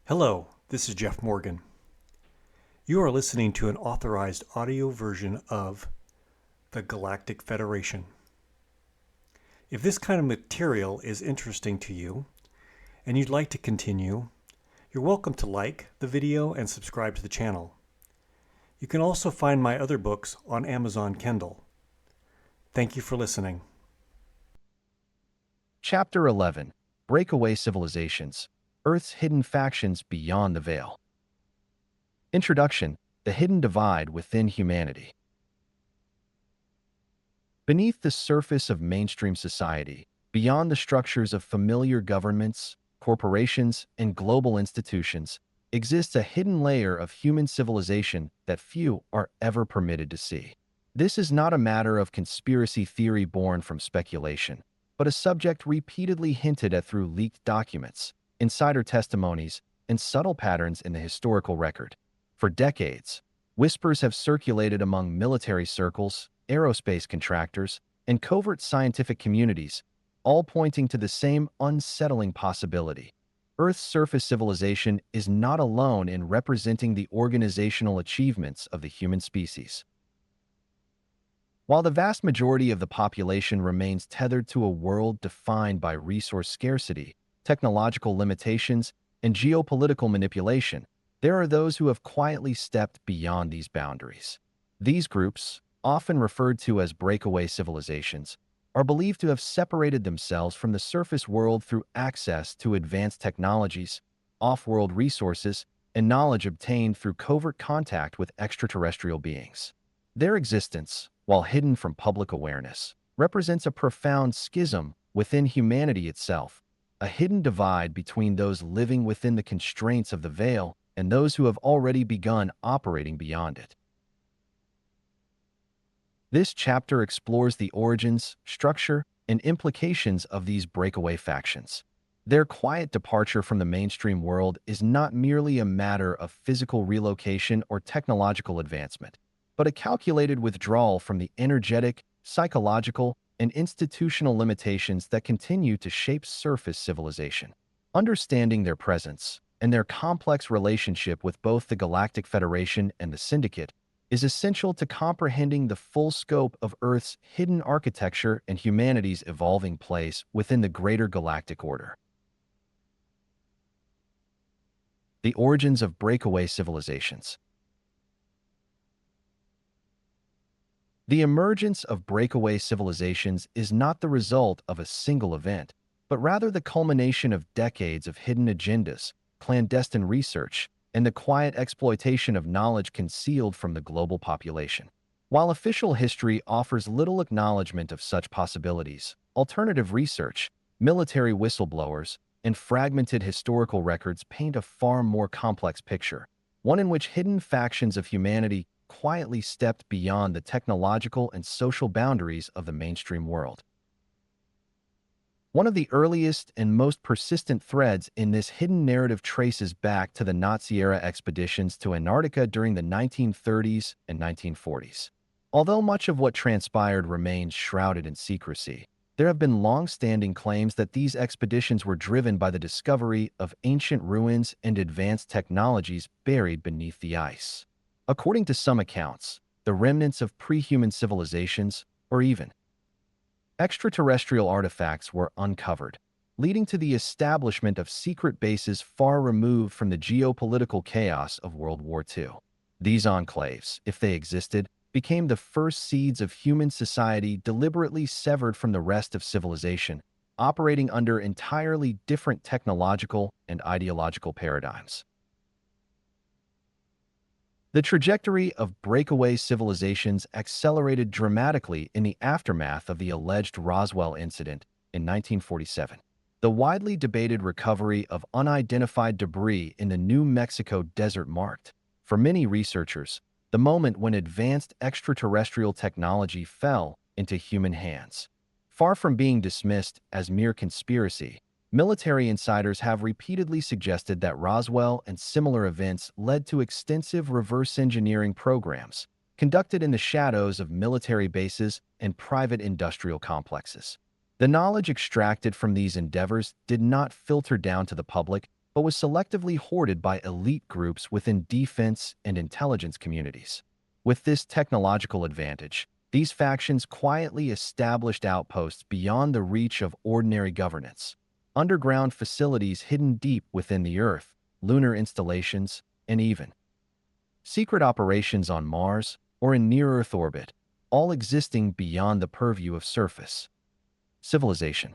Hello, this is Jeff Morgan. You are listening to an authorized audio version of the Galactic Federation. If this kind of material is interesting to you and you'd like to continue, you're welcome to like the video and subscribe to the channel. You can also find my other books on Amazon Kindle. Thank you for listening. Chapter 11: Breakaway Civilizations, Earth's Hidden Factions Beyond the Veil. Introduction: The Hidden Divide Within Humanity. Beneath the surface of mainstream society, beyond the structures of familiar governments, corporations, and global institutions, exists a hidden layer of human civilization that few are ever permitted to see. This is not a matter of conspiracy theory born from speculation, but a subject repeatedly hinted at through leaked documents, insider testimonies, and subtle patterns in the historical record. For decades, whispers have circulated among military circles, aerospace contractors, and covert scientific communities, all pointing to the same unsettling possibility. Earth's surface civilization is not alone in representing the organizational achievements of the human species. While the vast majority of the population remains tethered to a world defined by resource scarcity, technological limitations, and geopolitical manipulation, there are those who have quietly stepped beyond these boundaries. These groups, often referred to as breakaway civilizations, are believed to have separated themselves from the surface world through access to advanced technologies, off-world resources, and knowledge obtained through covert contact with extraterrestrial beings. Their existence, while hidden from public awareness, represents a profound schism within humanity itself, a hidden divide between those living within the constraints of the veil and those who have already begun operating beyond it. This chapter explores the origins, structure, and implications of these breakaway factions. Their quiet departure from the mainstream world is not merely a matter of physical relocation or technological advancement, but a calculated withdrawal from the energetic, psychological, and institutional limitations that continue to shape surface civilization. Understanding their presence and their complex relationship with both the Galactic Federation and the Syndicate is essential to comprehending the full scope of Earth's hidden architecture and humanity's evolving place within the greater galactic order. The origins of breakaway civilizations. The emergence of breakaway civilizations is not the result of a single event, but rather the culmination of decades of hidden agendas, clandestine research, and the quiet exploitation of knowledge concealed from the global population. While official history offers little acknowledgement of such possibilities, alternative research, military whistleblowers, and fragmented historical records paint a far more complex picture, one in which hidden factions of humanity quietly stepped beyond the technological and social boundaries of the mainstream world. One of the earliest and most persistent threads in this hidden narrative traces back to the Nazi-era expeditions to Antarctica during the 1930s and 1940s. Although much of what transpired remains shrouded in secrecy, there have been long-standing claims that these expeditions were driven by the discovery of ancient ruins and advanced technologies buried beneath the ice. According to some accounts, the remnants of pre-human civilizations, or even extraterrestrial artifacts, were uncovered, leading to the establishment of secret bases far removed from the geopolitical chaos of World War II. These enclaves, if they existed, became the first seeds of human society deliberately severed from the rest of civilization, operating under entirely different technological and ideological paradigms. The trajectory of breakaway civilizations accelerated dramatically in the aftermath of the alleged Roswell incident in 1947. The widely debated recovery of unidentified debris in the New Mexico desert marked, for many researchers, the moment when advanced extraterrestrial technology fell into human hands. Far from being dismissed as mere conspiracy, military insiders have repeatedly suggested that Roswell and similar events led to extensive reverse engineering programs conducted in the shadows of military bases and private industrial complexes. The knowledge extracted from these endeavors did not filter down to the public, but was selectively hoarded by elite groups within defense and intelligence communities. With this technological advantage, these factions quietly established outposts beyond the reach of ordinary governance. Underground facilities hidden deep within the Earth, lunar installations, and even secret operations on Mars or in near-Earth orbit, all existing beyond the purview of surface civilization.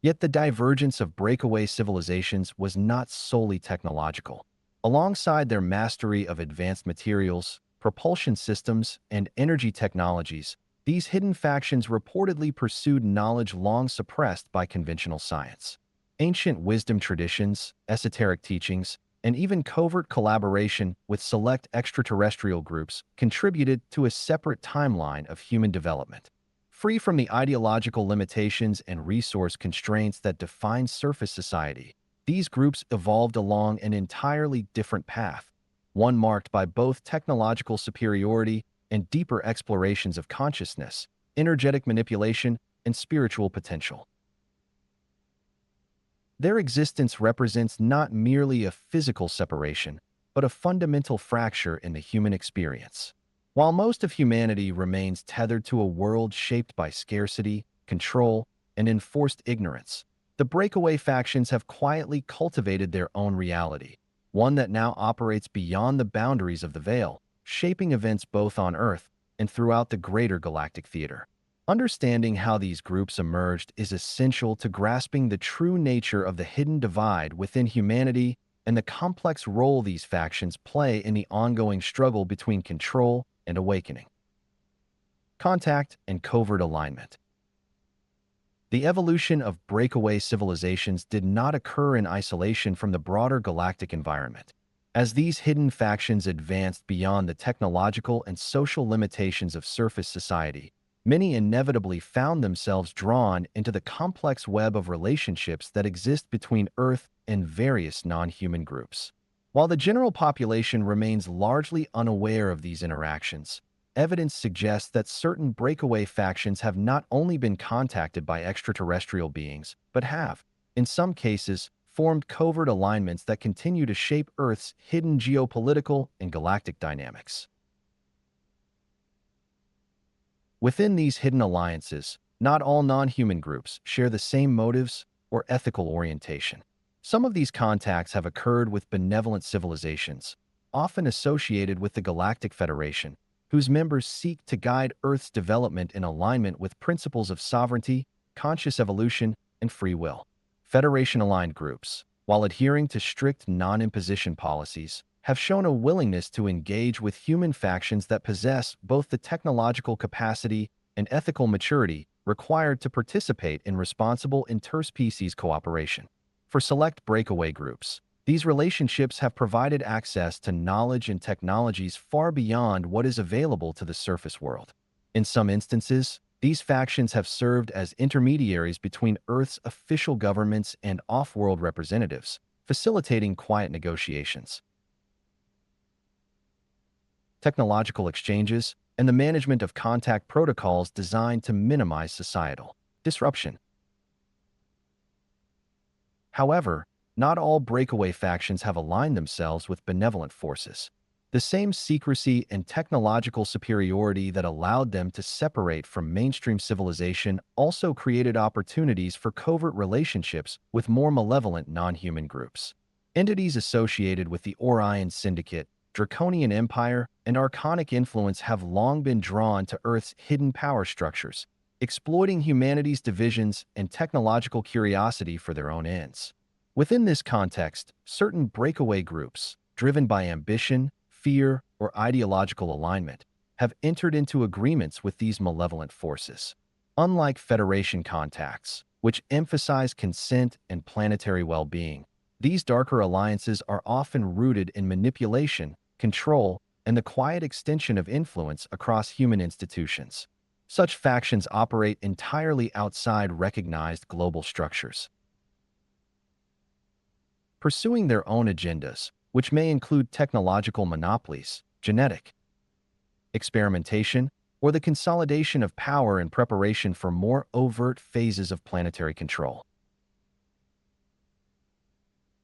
Yet the divergence of breakaway civilizations was not solely technological. Alongside their mastery of advanced materials, propulsion systems, and energy technologies, these hidden factions reportedly pursued knowledge long suppressed by conventional science. Ancient wisdom traditions, esoteric teachings, and even covert collaboration with select extraterrestrial groups contributed to a separate timeline of human development. Free from the ideological limitations and resource constraints that define surface society, these groups evolved along an entirely different path, one marked by both technological superiority and deeper explorations of consciousness, energetic manipulation, and spiritual potential. Their existence represents not merely a physical separation, but a fundamental fracture in the human experience. While most of humanity remains tethered to a world shaped by scarcity, control, and enforced ignorance, the breakaway factions have quietly cultivated their own reality, one that now operates beyond the boundaries of the veil, shaping events both on Earth and throughout the greater galactic theater. Understanding how these groups emerged is essential to grasping the true nature of the hidden divide within humanity and the complex role these factions play in the ongoing struggle between control and awakening. Contact and covert alignment. The evolution of breakaway civilizations did not occur in isolation from the broader galactic environment. As these hidden factions advanced beyond the technological and social limitations of surface society, many inevitably found themselves drawn into the complex web of relationships that exist between Earth and various non-human groups. While the general population remains largely unaware of these interactions, evidence suggests that certain breakaway factions have not only been contacted by extraterrestrial beings, but have, in some cases, formed covert alignments that continue to shape Earth's hidden geopolitical and galactic dynamics. Within these hidden alliances, not all non-human groups share the same motives or ethical orientation. Some of these contacts have occurred with benevolent civilizations, often associated with the Galactic Federation, whose members seek to guide Earth's development in alignment with principles of sovereignty, conscious evolution, and free will. Federation-aligned groups, while adhering to strict non-imposition policies, have shown a willingness to engage with human factions that possess both the technological capacity and ethical maturity required to participate in responsible interspecies cooperation. For select breakaway groups, these relationships have provided access to knowledge and technologies far beyond what is available to the surface world. In some instances, these factions have served as intermediaries between Earth's official governments and off-world representatives, facilitating quiet negotiations, technological exchanges, and the management of contact protocols designed to minimize societal disruption. However, not all breakaway factions have aligned themselves with benevolent forces. The same secrecy and technological superiority that allowed them to separate from mainstream civilization also created opportunities for covert relationships with more malevolent non-human groups. Entities associated with the Orion Syndicate, Draconian Empire, and Archonic influence have long been drawn to Earth's hidden power structures, exploiting humanity's divisions and technological curiosity for their own ends. Within this context, certain breakaway groups, driven by ambition, fear, or ideological alignment, have entered into agreements with these malevolent forces. Unlike Federation contacts, which emphasize consent and planetary well-being, these darker alliances are often rooted in manipulation, control, and the quiet extension of influence across human institutions. Such factions operate entirely outside recognized global structures, pursuing their own agendas, which may include technological monopolies, genetic experimentation, or the consolidation of power in preparation for more overt phases of planetary control.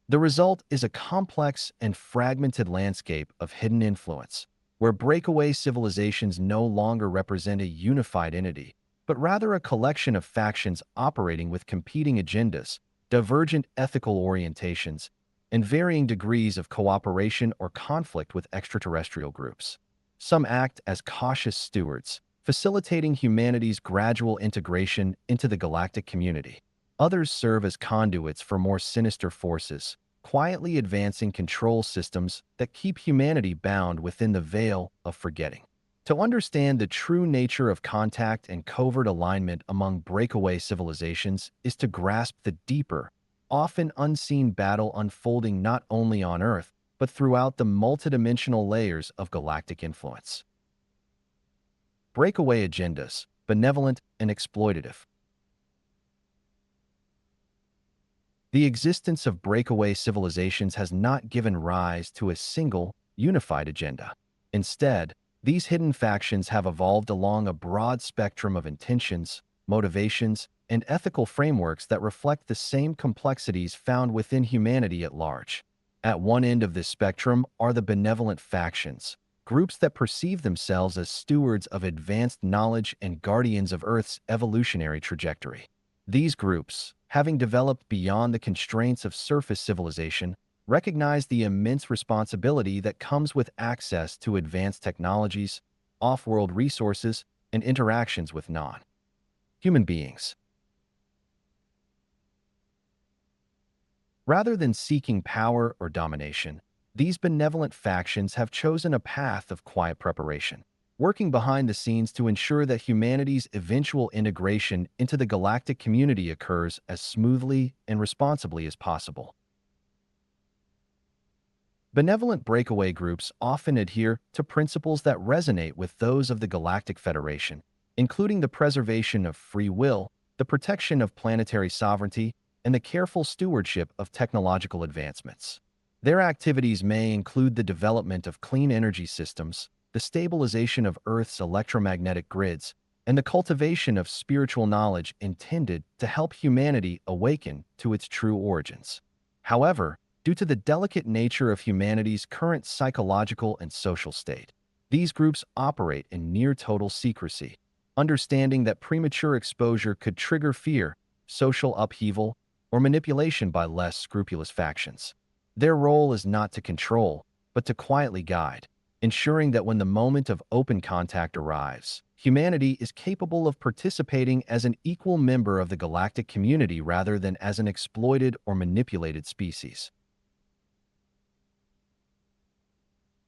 The result is a complex and fragmented landscape of hidden influence, where breakaway civilizations no longer represent a unified entity, but rather a collection of factions operating with competing agendas, divergent ethical orientations, and varying degrees of cooperation or conflict with extraterrestrial groups. Some act as cautious stewards, facilitating humanity's gradual integration into the galactic community. Others serve as conduits for more sinister forces, quietly advancing control systems that keep humanity bound within the veil of forgetting. To understand the true nature of contact and covert alignment among breakaway civilizations is to grasp the deeper, often unseen battle unfolding not only on Earth, but throughout the multidimensional layers of galactic influence. Breakaway agendas, benevolent and exploitative. The existence of breakaway civilizations has not given rise to a single, unified agenda. Instead, these hidden factions have evolved along a broad spectrum of intentions, motivations, and ethical frameworks that reflect the same complexities found within humanity at large. At one end of this spectrum are the benevolent factions, groups that perceive themselves as stewards of advanced knowledge and guardians of Earth's evolutionary trajectory. These groups, having developed beyond the constraints of surface civilization, recognize the immense responsibility that comes with access to advanced technologies, off-world resources, and interactions with non-human beings. Rather than seeking power or domination, these benevolent factions have chosen a path of quiet preparation, working behind the scenes to ensure that humanity's eventual integration into the galactic community occurs as smoothly and responsibly as possible. Benevolent breakaway groups often adhere to principles that resonate with those of the Galactic Federation, including the preservation of free will, the protection of planetary sovereignty, and the careful stewardship of technological advancements. Their activities may include the development of clean energy systems, the stabilization of Earth's electromagnetic grids, and the cultivation of spiritual knowledge intended to help humanity awaken to its true origins. However, due to the delicate nature of humanity's current psychological and social state, these groups operate in near-total secrecy, understanding that premature exposure could trigger fear, social upheaval, or manipulation by less scrupulous factions. Their role is not to control, but to quietly guide, ensuring that when the moment of open contact arrives, humanity is capable of participating as an equal member of the galactic community rather than as an exploited or manipulated species.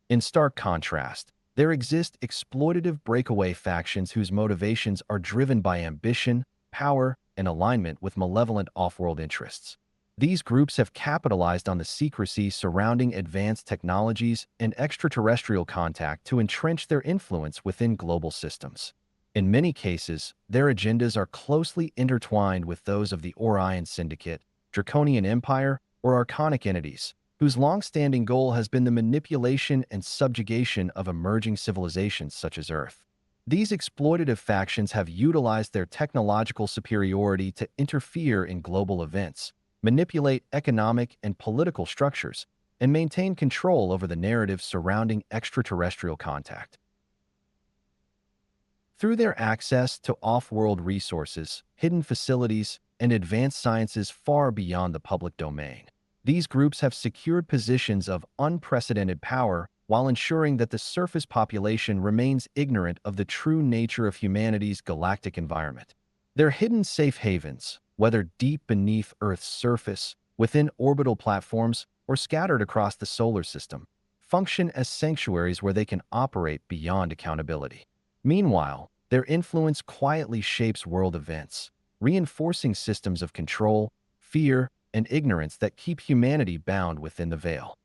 In stark contrast, there exist exploitative breakaway factions whose motivations are driven by ambition, power, and alignment with malevolent off-world interests. These groups have capitalized on the secrecy surrounding advanced technologies and extraterrestrial contact to entrench their influence within global systems. In many cases, their agendas are closely intertwined with those of the Orion Syndicate, Draconian Empire, or Archonic entities, whose long-standing goal has been the manipulation and subjugation of emerging civilizations such as Earth. These exploitative factions have utilized their technological superiority to interfere in global events, manipulate economic and political structures, and maintain control over the narrative surrounding extraterrestrial contact. Through their access to off-world resources, hidden facilities, and advanced sciences far beyond the public domain, these groups have secured positions of unprecedented power while ensuring that the surface population remains ignorant of the true nature of humanity's galactic environment. Their hidden safe havens, whether deep beneath Earth's surface, within orbital platforms, or scattered across the solar system, function as sanctuaries where they can operate beyond accountability. Meanwhile, their influence quietly shapes world events, reinforcing systems of control, fear, and ignorance that keep humanity bound within the veil.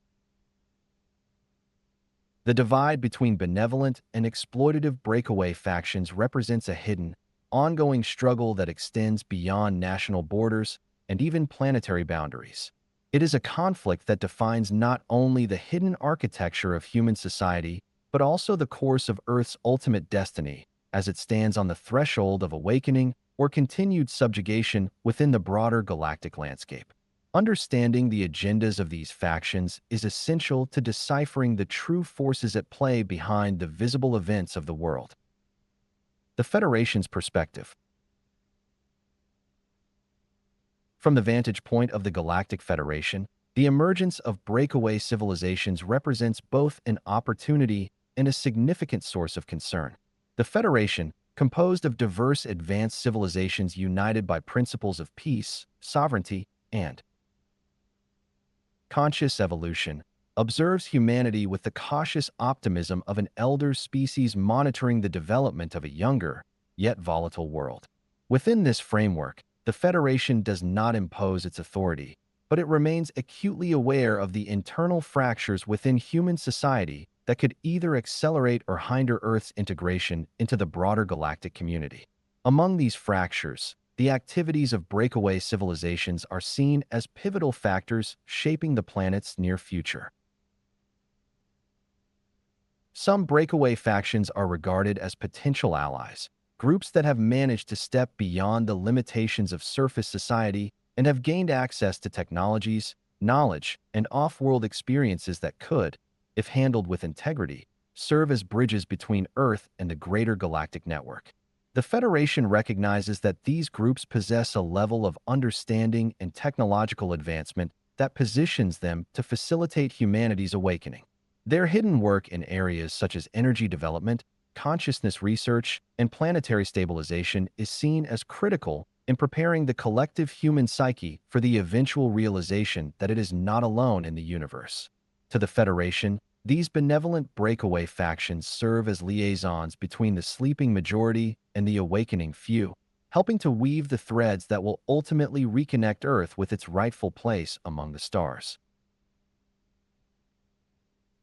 The divide between benevolent and exploitative breakaway factions represents a hidden, ongoing struggle that extends beyond national borders and even planetary boundaries. It is a conflict that defines not only the hidden architecture of human society, but also the course of Earth's ultimate destiny, as it stands on the threshold of awakening or continued subjugation within the broader galactic landscape. Understanding the agendas of these factions is essential to deciphering the true forces at play behind the visible events of the world. The Federation's perspective. From the vantage point of the Galactic Federation, the emergence of breakaway civilizations represents both an opportunity and a significant source of concern. The Federation, composed of diverse advanced civilizations united by principles of peace, sovereignty, and conscious evolution, observes humanity with the cautious optimism of an elder species monitoring the development of a younger, yet volatile world. Within this framework, the Federation does not impose its authority, but it remains acutely aware of the internal fractures within human society that could either accelerate or hinder Earth's integration into the broader galactic community. Among these fractures, the activities of breakaway civilizations are seen as pivotal factors shaping the planet's near future. Some breakaway factions are regarded as potential allies, groups that have managed to step beyond the limitations of surface society and have gained access to technologies, knowledge, and off-world experiences that could, if handled with integrity, serve as bridges between Earth and the greater galactic network. The Federation recognizes that these groups possess a level of understanding and technological advancement that positions them to facilitate humanity's awakening. Their hidden work in areas such as energy development, consciousness research, and planetary stabilization is seen as critical in preparing the collective human psyche for the eventual realization that it is not alone in the universe. To the Federation, these benevolent breakaway factions serve as liaisons between the sleeping majority and the awakening few, helping to weave the threads that will ultimately reconnect Earth with its rightful place among the stars.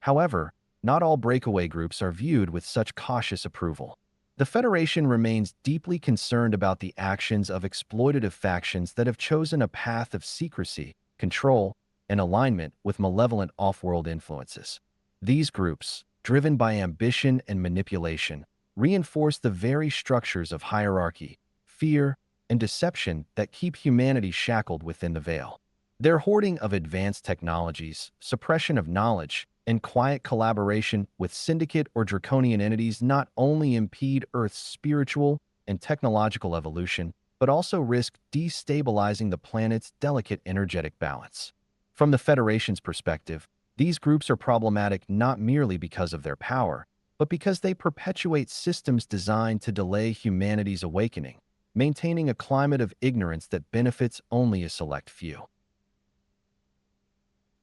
However, not all breakaway groups are viewed with such cautious approval. The Federation remains deeply concerned about the actions of exploitative factions that have chosen a path of secrecy, control, and alignment with malevolent off-world influences. These groups, driven by ambition and manipulation, reinforce the very structures of hierarchy, fear, and deception that keep humanity shackled within the veil. Their hoarding of advanced technologies, suppression of knowledge, and quiet collaboration with syndicate or draconian entities not only impede Earth's spiritual and technological evolution, but also risk destabilizing the planet's delicate energetic balance. From the Federation's perspective, these groups are problematic not merely because of their power, but because they perpetuate systems designed to delay humanity's awakening, maintaining a climate of ignorance that benefits only a select few.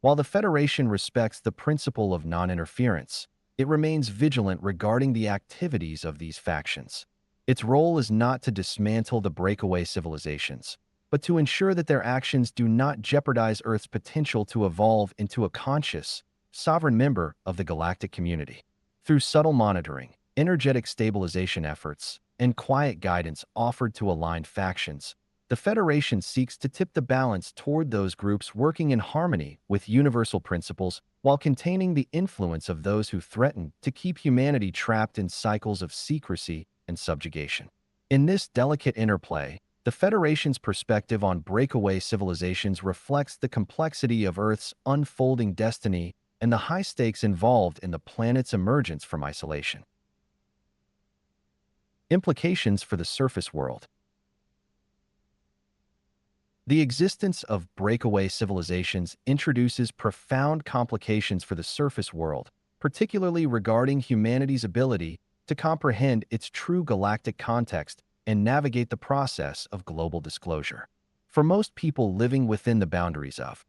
While the Federation respects the principle of non-interference, it remains vigilant regarding the activities of these factions. Its role is not to dismantle the breakaway civilizations, but to ensure that their actions do not jeopardize Earth's potential to evolve into a conscious, sovereign member of the galactic community. Through subtle monitoring, energetic stabilization efforts, and quiet guidance offered to aligned factions, the Federation seeks to tip the balance toward those groups working in harmony with universal principles while containing the influence of those who threaten to keep humanity trapped in cycles of secrecy and subjugation. In this delicate interplay, the Federation's perspective on breakaway civilizations reflects the complexity of Earth's unfolding destiny and the high stakes involved in the planet's emergence from isolation. Implications for the surface world. The existence of breakaway civilizations introduces profound complications for the surface world, particularly regarding humanity's ability to comprehend its true galactic context and navigate the process of global disclosure. For most people living within the boundaries of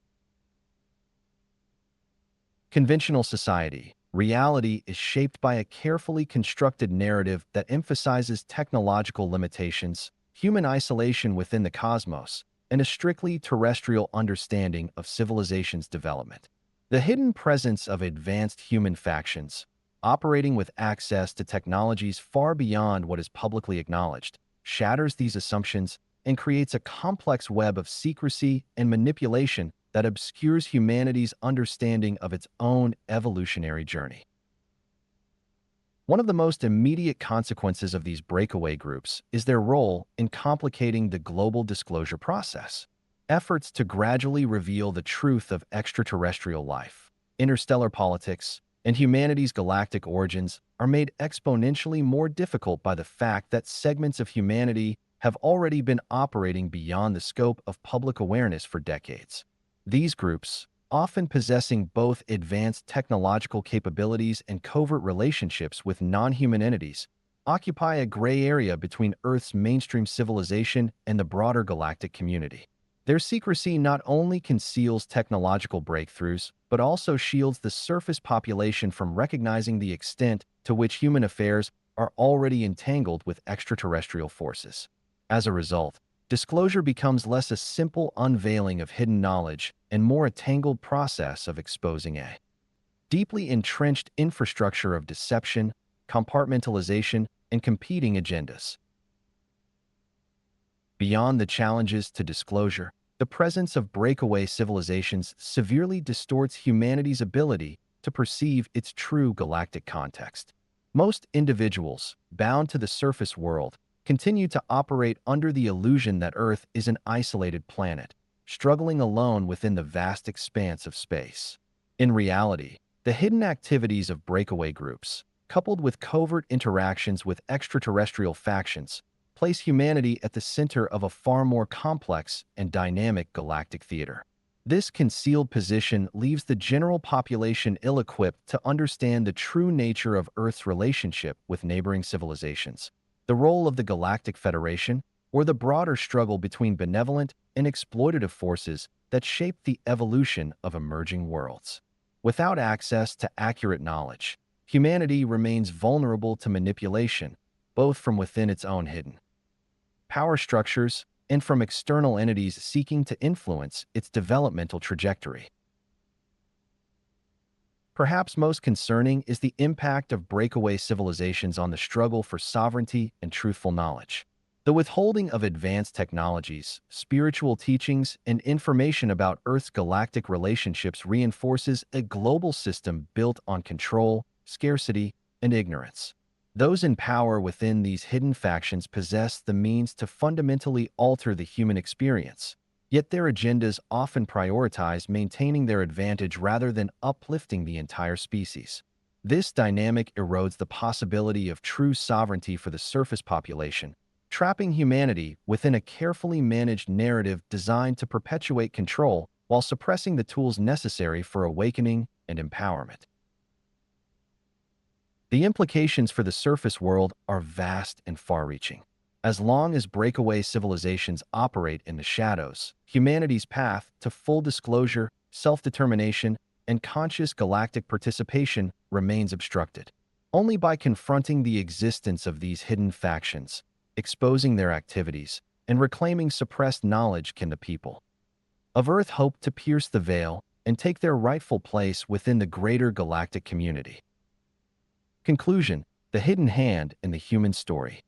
conventional society, reality is shaped by a carefully constructed narrative that emphasizes technological limitations, human isolation within the cosmos, and a strictly terrestrial understanding of civilization's development. The hidden presence of advanced human factions, operating with access to technologies far beyond what is publicly acknowledged, shatters these assumptions and creates a complex web of secrecy and manipulation that obscures humanity's understanding of its own evolutionary journey. One of the most immediate consequences of these breakaway groups is their role in complicating the global disclosure process. efforts to gradually reveal the truth of extraterrestrial life, interstellar politics, and humanity's galactic origins are made exponentially more difficult by the fact that segments of humanity have already been operating beyond the scope of public awareness for decades. These groups, often possessing both advanced technological capabilities and covert relationships with non-human entities, occupy a gray area between Earth's mainstream civilization and the broader galactic community. Their secrecy not only conceals technological breakthroughs, but also shields the surface population from recognizing the extent to which human affairs are already entangled with extraterrestrial forces. As a result, disclosure becomes less a simple unveiling of hidden knowledge and more a tangled process of exposing a deeply entrenched infrastructure of deception, compartmentalization, and competing agendas. Beyond the challenges to disclosure, the presence of breakaway civilizations severely distorts humanity's ability to perceive its true galactic context. Most individuals, bound to the surface world, continue to operate under the illusion that Earth is an isolated planet, struggling alone within the vast expanse of space. In reality, the hidden activities of breakaway groups, coupled with covert interactions with extraterrestrial factions, place humanity at the center of a far more complex and dynamic galactic theater. This concealed position leaves the general population ill-equipped to understand the true nature of Earth's relationship with neighboring civilizations, the role of the Galactic Federation, or the broader struggle between benevolent and exploitative forces that shape the evolution of emerging worlds. Without access to accurate knowledge, humanity remains vulnerable to manipulation, both from within its own hidden power structures and from external entities seeking to influence its developmental trajectory. Perhaps most concerning is the impact of breakaway civilizations on the struggle for sovereignty and truthful knowledge. The withholding of advanced technologies, spiritual teachings, and information about Earth's galactic relationships reinforces a global system built on control, scarcity, and ignorance. Those in power within these hidden factions possess the means to fundamentally alter the human experience, yet their agendas often prioritize maintaining their advantage rather than uplifting the entire species. This dynamic erodes the possibility of true sovereignty for the surface population, trapping humanity within a carefully managed narrative designed to perpetuate control while suppressing the tools necessary for awakening and empowerment. The implications for the surface world are vast and far-reaching. As long as breakaway civilizations operate in the shadows, humanity's path to full disclosure, self-determination, and conscious galactic participation remains obstructed. Only by confronting the existence of these hidden factions, exposing their activities, and reclaiming suppressed knowledge can the people of Earth hope to pierce the veil and take their rightful place within the greater galactic community. Conclusion: the hidden hand in the human story.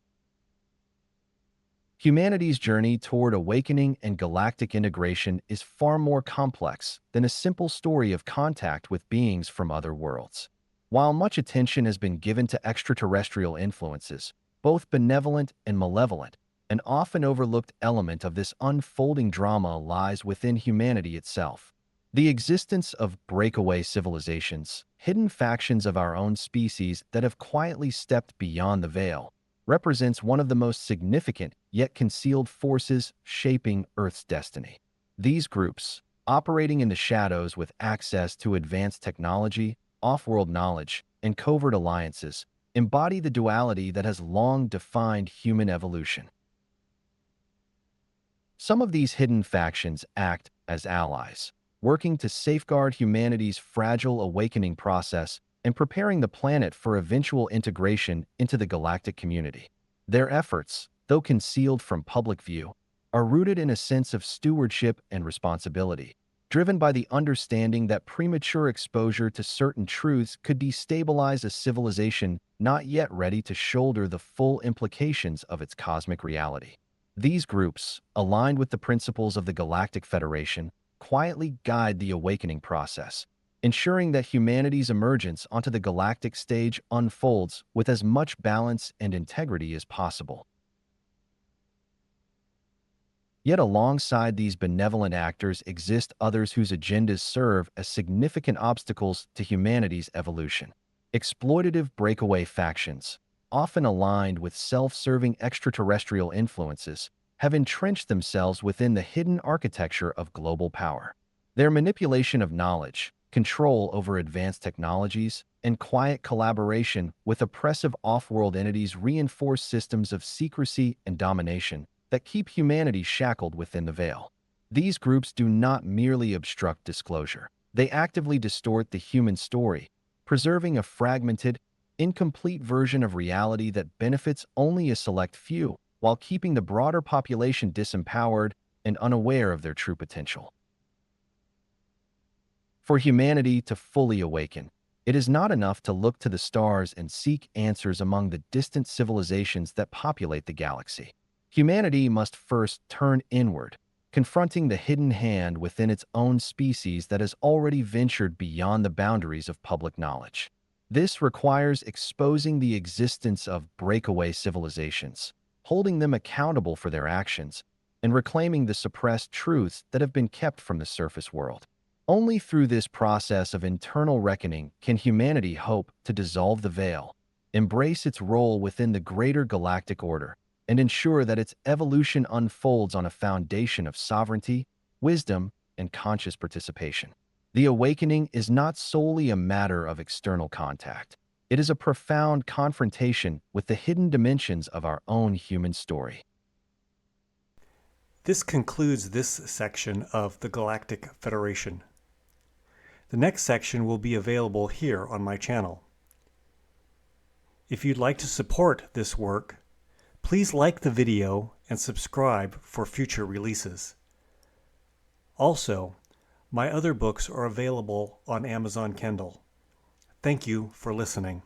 Humanity's journey toward awakening and galactic integration is far more complex than a simple story of contact with beings from other worlds. While much attention has been given to extraterrestrial influences, both benevolent and malevolent, an often overlooked element of this unfolding drama lies within humanity itself. The existence of breakaway civilizations, hidden factions of our own species that have quietly stepped beyond the veil, represents one of the most significant yet concealed forces shaping Earth's destiny. These groups, operating in the shadows with access to advanced technology, off-world knowledge, and covert alliances, embody the duality that has long defined human evolution. Some of these hidden factions act as allies, working to safeguard humanity's fragile awakening process and preparing the planet for eventual integration into the galactic community. Their efforts, though concealed from public view, are rooted in a sense of stewardship and responsibility, driven by the understanding that premature exposure to certain truths could destabilize a civilization not yet ready to shoulder the full implications of its cosmic reality. These groups, aligned with the principles of the Galactic Federation, quietly guide the awakening process, ensuring that humanity's emergence onto the galactic stage unfolds with as much balance and integrity as possible. Yet alongside these benevolent actors exist others whose agendas serve as significant obstacles to humanity's evolution. Exploitative breakaway factions, often aligned with self-serving extraterrestrial influences, have entrenched themselves within the hidden architecture of global power. Their manipulation of knowledge, control over advanced technologies, and quiet collaboration with oppressive off-world entities reinforce systems of secrecy and domination that keep humanity shackled within the veil. These groups do not merely obstruct disclosure. They actively distort the human story, preserving a fragmented, incomplete version of reality that benefits only a select few, while keeping the broader population disempowered and unaware of their true potential. For humanity to fully awaken, it is not enough to look to the stars and seek answers among the distant civilizations that populate the galaxy. Humanity must first turn inward, confronting the hidden hand within its own species that has already ventured beyond the boundaries of public knowledge. This requires exposing the existence of breakaway civilizations, holding them accountable for their actions, and reclaiming the suppressed truths that have been kept from the surface world. Only through this process of internal reckoning can humanity hope to dissolve the veil, embrace its role within the greater galactic order, and ensure that its evolution unfolds on a foundation of sovereignty, wisdom, and conscious participation. The awakening is not solely a matter of external contact. It is a profound confrontation with the hidden dimensions of our own human story. This concludes this section of the Galactic Federation. The next section will be available here on my channel. If you'd like to support this work, please like the video and subscribe for future releases. Also, my other books are available on Amazon Kindle. Thank you for listening.